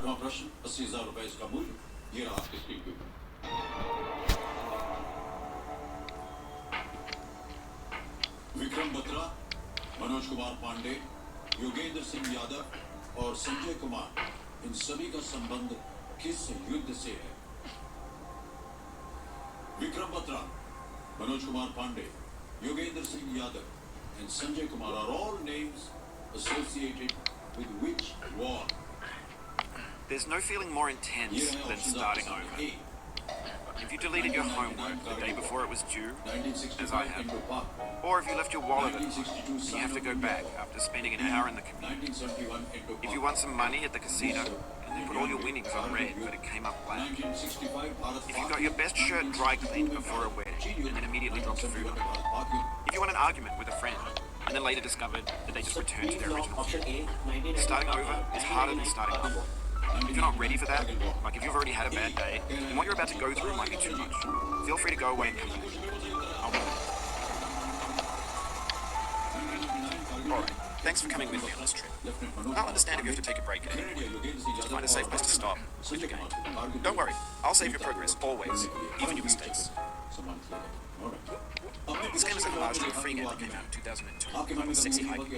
आठवां प्रश्न 80,000 रुपए इसका मूल्य ये रहा आपकी स्क्रीन के ऊपर। विक्रम बत्रा, मनोज कुमार पांडे, योगेंद्र सिंह यादव और संजय कुमार, इन सभी का संबंध किस युद्ध से है? Vikram Batra, Manoj Kumar Pandey, Yogendra Singh Yadav and Sanjay Kumar are all names associated with which war? There's no feeling more intense than starting over. If you deleted your homework the day before it was due, as I have, or if you left your wallet at home and you have to go back after spending an hour in the commute, if you won some money at the casino and then put all your winnings on red but it came up black, if you got your best shirt dry cleaned before a wedding and then immediately dropped food on it, if you won an argument with a friend and then later discovered that they just returned to their original tune, starting over is harder than starting up. If you're not ready for that, like if you've already had a bad day, then what you're about to go through might be too much. Feel free to go away and come back. Alright, thanks for coming with me on this trip. I'll understand if you have to take a break at any point. Just find a safe place to stop with the game. Don't worry, I'll save your progress, always, even your mistakes. This game is a largely free game that came out in 2002, called Sexy Hiking.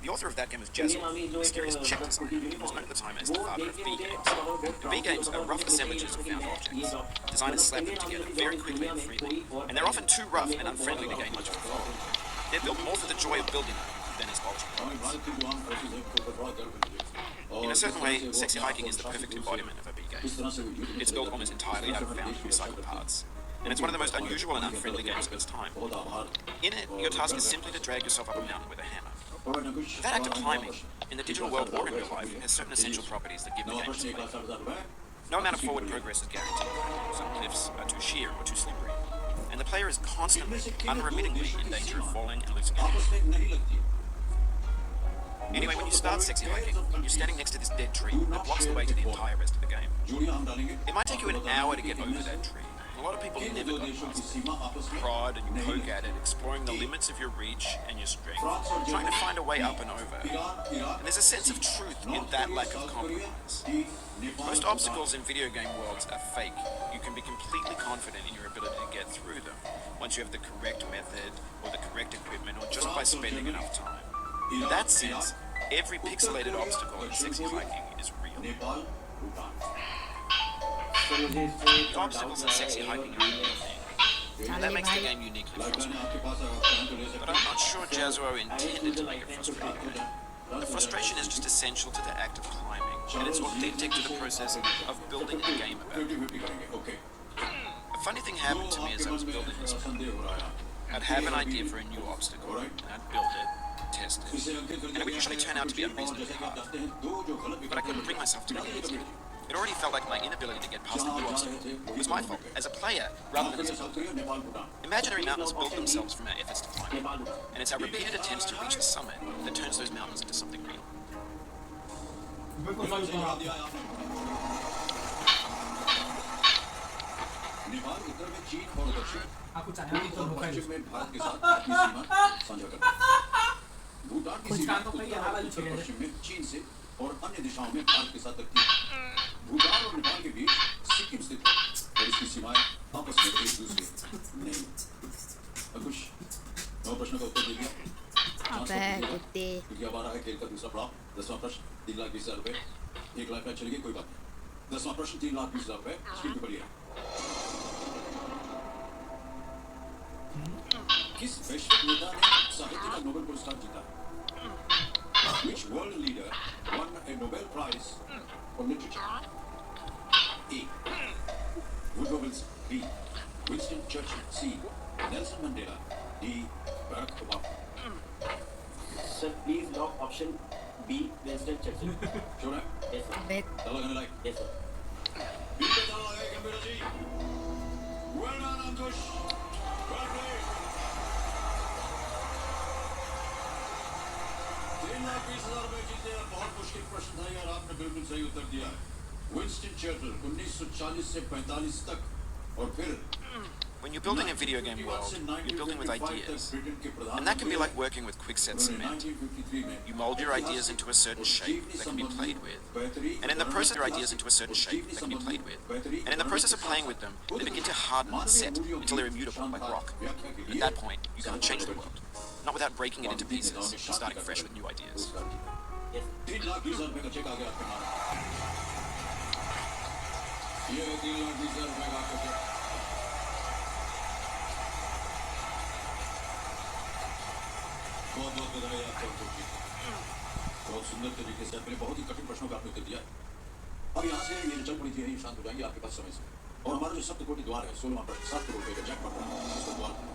The author of that game was Jezil, a mysterious Czech designer who was known at the time as the father of V-games. V-games are rough assemblages of found objects. Designers slap them together very quickly and freely, and they're often too rough and unfriendly to gain much of a following. They're built more for the joy of building them than as object products. In a certain way, Sexy Hiking is the perfect embodiment of a V-game. It's built almost entirely out of found recycled parts, and it's one of the most unusual and unfriendly games of its time. In it, your task is simply to drag yourself up a mountain with a hammer. That act of climbing, in the digital world or in real life, has certain essential properties that give the game its flavor. No amount of forward progress is guaranteed. Some cliffs are too sheer or too slippery, and the player is constantly, unremittingly in danger of falling and losing everything. Anyway, when you start Sexy Hiking, you're standing next to this dead tree that blocks the way to the entire rest of the game. It might take you an hour to get over that tree. A lot of people never got past it. You prod and you poke at it, exploring the limits of your reach and your strength, trying to find a way up and over. And there's a sense of truth in that lack of compromise. Most obstacles in video game worlds are fake. You can be completely confident in your ability to get through them once you have the correct method or the correct equipment or just by spending enough time. In that sense, every pixelated obstacle in Sexy Hiking is real. The obstacles in Sexy Hiking are a real thing, and that makes the game uniquely frustrating. But I'm not sure Jazzuo intended to make it frustrating. The frustration is just essential to the act of climbing, and it's authentic to the process of building a game about it. A funny thing happened to me as I was building this game. I'd have an idea for a new obstacle, and I'd build it, test it, and it would usually turn out to be unreasonably hard. But I couldn't bring myself to complete it. It already felt like my inability to get past the new obstacle was my fault, as a player, rather than as a builder. Imaginary mountains build themselves from our efforts to climb them, and it's our repeated attempts to reach the summit that turns those mountains into something real. और अन्य दिशाओं में भारत के साथ लगती है। भूटान और नेपाल के बीच सिक्किम स्थित है और इसकी सीमाएं आपस में एक दूसरे नहीं। अंकुश, 9 प्रश्नों का उत्तर दे दिया। क्योंकि अब आ रहा है खेल का दूसरा पड़ाव। 10वां प्रश्न 3,20,000 रुपए। 1 लाख का चलेगी कोई बात नहीं। 10वां प्रश्न 3,20,000 रुपए। स्क्रीन पे पढ़िए। किस वैश्विक नेता ने साहित्य का नोबेल पुरस्कार जीता? Which world leader won a Nobel Prize for literature? A. Woodrow Wilson. B. Winston Churchill. C. Nelson Mandela. D. Barack Obama. Sir, please lock option B. Winston Churchill. Sure है? Yes, sir. ताला लगाने लायक? Yes, sir. B पे ताला लगाएगा मेरा जी. Well done, Ankush. Well played. 3,20,000 रुपए जीते हैं। बहुत मुश्किल प्रश्न था यार, आपने बिल्कुल सही उत्तर दिया है। विंस्टन चर्चिल 1940 से 45 तक और फिर When you're building a video game world, you're building with ideas. And that can be like working with quickset cement. You mold your ideas into a certain shape that can be played with. And in the process, your ideas into a certain shape that can be played with. And in the process of playing with them, they begin to harden and set until they're immutable, like rock. And at that point, you can't change the world. Not without breaking it into pieces and starting fresh with new ideas. 3,20,000 रुपए का check आ गया आपके नाम। ये 3,20,000 रुपए का आपका check. बहुत बहुत बधाई आपको जी। बहुत सुंदर तरीके से अपने बहुत ही कठिन प्रश्नों का आपने उत्तर दिया। अब यहाँ से ये चल पड़ी थी यही शांत हो जाएंगे आपके पास समय से। और हमारा जो सप्तकोटि द्वार है 16वां प्रश्न 7 करोड़ रुपए का जैकपॉट है इसको द्वार करना।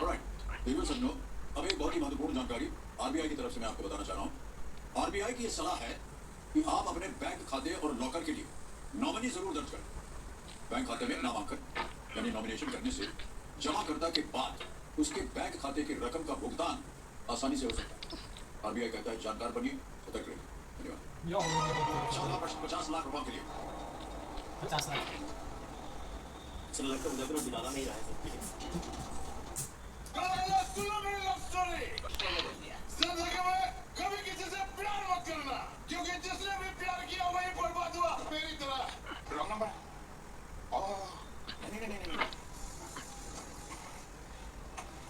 ऑलराइट, देखो सज्जनों, अब एक बहुत ही महत्वपूर्ण जानकारी आरबीआई की तरफ से मैं आपको बताना चाह रहा हूँ। आरबीआई की ये सलाह है कि आप अपने बैंक खाते और लॉकर के लिए नॉमिनी जरूर दर्ज करें। बैंक खाते में नामांकन यानी नॉमिनेशन करने से जमाकर्ता के बाद उसके बैंक खाते की रकम का भुगतान आसानी से हो सकता है। आरबीआई कहता है जानकार बनिए, सतर्क रहिए। धन्यवाद। चौथा प्रश्न 50 लाख रुपए के लिए। 50 लाख। चलो लगता है उधर बुलाना नहीं रहा है सबके लिए। सुनो मेरी लव स्टोरी। जिंदगी में कभी किसी से प्यार मत करना, क्योंकि जिसने भी प्यार किया वही बर्बाद हुआ मेरी तरह। Wrong number.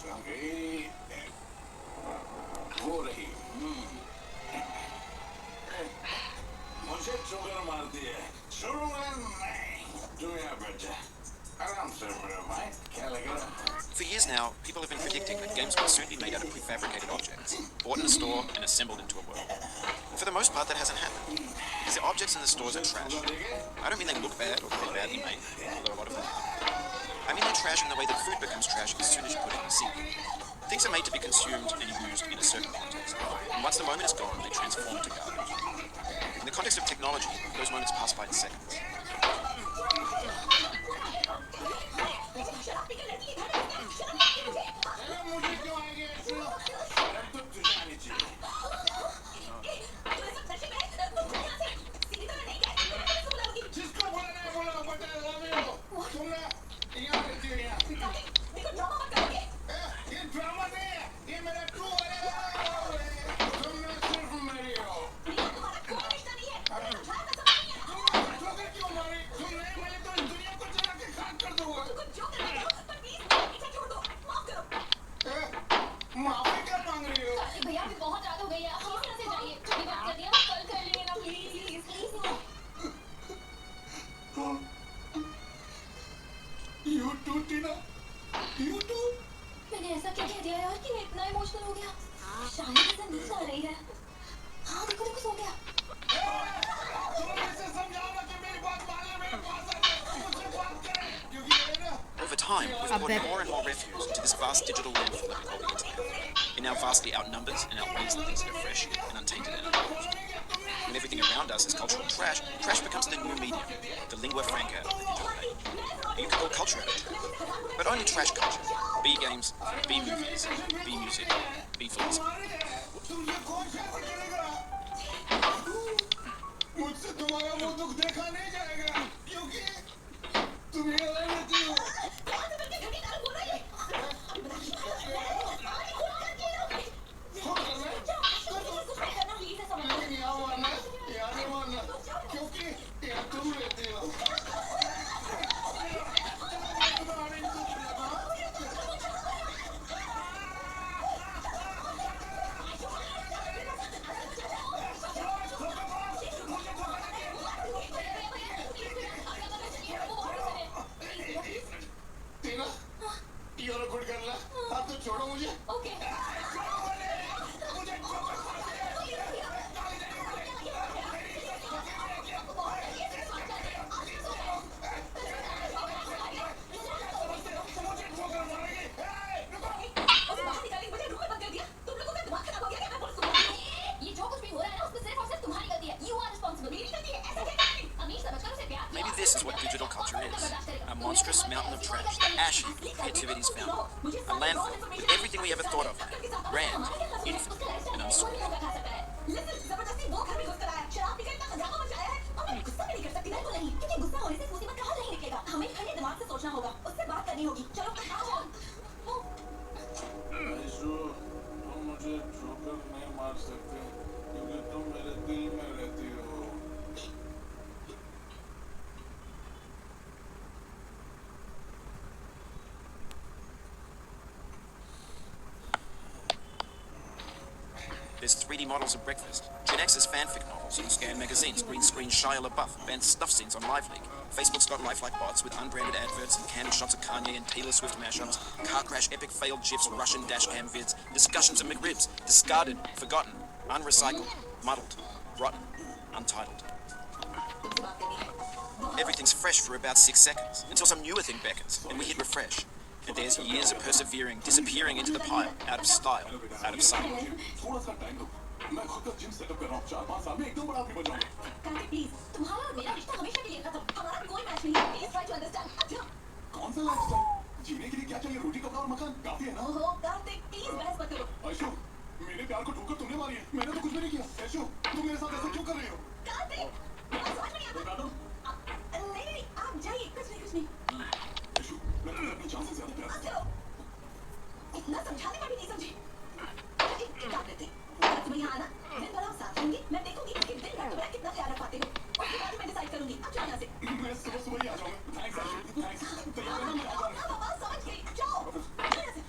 नहीं। वो रही। मुझे चोकर मारती है। छोड़ूंगा नहीं। तू यहाँ बैठ जा। आराम से मेरा भाई, क्या लगा? For years now, people have been predicting that games will soon be made out of prefabricated objects, bought in a store and assembled into a world. And for the most part, that hasn't happened, because the objects in the stores are trash. I don't mean they look bad or they're badly made, although a lot of them are. I mean they're trash in the way that food becomes trash as soon as you put it in the sink. Things are made to be consumed and used in a certain context, and once the moment is gone, they transform to garbage. In the context of technology, those moments pass by in seconds. मुझे क्यों आएंगे ऐसे? अब तो तुझे आनी चाहिए। जिसको बोला नहीं बोला, बता love you। तुमने यहाँ रहती हो यहाँ। ये ड्रामा नहीं है, ये मेरा ट्रू है। तुमने सिर्फ मेरी हो। ठोकर क्यों मारी? तुम नहीं मिली तो इस दुनिया को जला के खाक कर दूंगा। माफी क्या मांग रही हो? भैया अभी बहुत रात हो गई है, आप इस तरह से जाइए। छोटी बात कर दिया, कल कर लेंगे ना, please. You too, Tina? You too? मैंने ऐसा क्या कह दिया यार कि मैं इतना इमोशनल हो गया? शायद इसे नींद आ रही है। हाँ देखो सो गया। तुम इसे समझाओ ना कि मेरी बात मान ले, मेरे पास आके मुझसे बात करे, क्योंकि ये ना Over time, we've brought more and more refuse into this vast digital landfill that we call the internet. It now vastly outnumbers and outweighs the things that are fresh and untainted and unused. When everything around us is cultural trash, trash becomes the new medium, the lingua franca of the digital age. You can call culture out of trash, but only trash culture. Be games, be movies, be music, be films. तुमसे कौन शादी करेगा? मुझसे तुम्हारा वो दुख देखा नहीं जाएगा, क्योंकि तुम ये रहती हो। लेकिन यहाँ नहीं मारना, क्योंकि यहाँ तुम रहती हो। टीना, ये रिकॉर्ड कर ला। अब तो छोड़ो मुझे। Okay. Maybe this is what digital culture is. A monstrous mountain of trash, the ash heap of creativity's fountain. A landfill with everything we ever thought of in it. Grand, infinite, and unsorted. हमें ठंडे दिमाग से सोचना होगा। There's 3D models of breakfast, Gen X's fanfic novels in Scan magazines, green screen Shia LaBeouf, banned stuff scenes on Live League. Facebook's got lifelike bots with unbranded adverts and candid shots of Kanye and Taylor Swift mashups, car crash epic failed gifs, Russian dashcam vids, discussions of McRibs, discarded, forgotten, unrecycled, muddled, rotten, untitled. तुमसे बात करनी है Everything's fresh for about 6 seconds, until some newer thing beckons, and we hit refresh. And there's years of persevering, disappearing into the pile, out of style, out of sight. थोड़ा सा time दो मैं खुद का जिम सेटअप कर रहा हूँ 4-5 साल में एकदम बड़ा आदमी बन जाऊंगा कार्तिक प्लीज तुम्हारा और मेरा रिश्ता हमेशा के लिए खत्म हमारा कोई मैच नहीं है प्लीज ट्राई टू अंडरस्टैंड अच्छा कौन सा लाइफस्टाइल जीने के लिए क्या चाहिए रोटी कपड़ा और मकान काफी है ना ओहो कार्तिक प्लीज बहस मत करो ऐशु मेरे प्यार को ठोकर तुमने मारी है मैंने तो कुछ भी नहीं किया ऐशु तुम मेरे साथ ऐसा क्यों कर रही हो कार्तिक मुझे समझ में नहीं आता बता दो नहीं आप जाइए कुछ नहीं ऐशु मैं तुम्हें अपनी जान से ज्यादा प्यार आप चलो इतना समझाने में भी नहीं समझी एक काम करते हैं तुम यहाँ आना दिन भर हम साथ होंगे मैं देखूंगी कि दिन भर तुम्हारा कितना ख्याल रख पाते हो उसके बाद मैं डिसाइड करूंगी अब जाओ यहाँ से करती मैं सुबह सुबह ही आ जाऊंगा थैंक्स ऐशु थैंक्स तैयार रहना मैं आ जाऊंगा हाँ समझ गई जाओ यहाँ से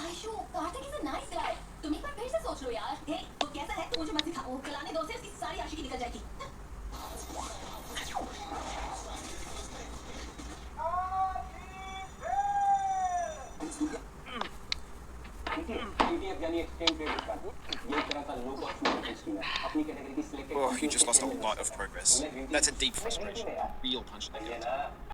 Aishu Kartik is a nice guy तुम एक बार फिर से सोच लो यार हे वो कैसा है तो मुझे मत सिखाओ कलाने दो से उसकी सारी आशिकी निकल जाएगी ETF यानी एक्सचेंज ट्रेडेड कार्ड ये एक तरह का लो कॉस्ट मार्केट स्कीम है अपनी कैटेगरी की selected Oh, you just lost a lot of progress. That's a deep frustration. Real punch in the gut.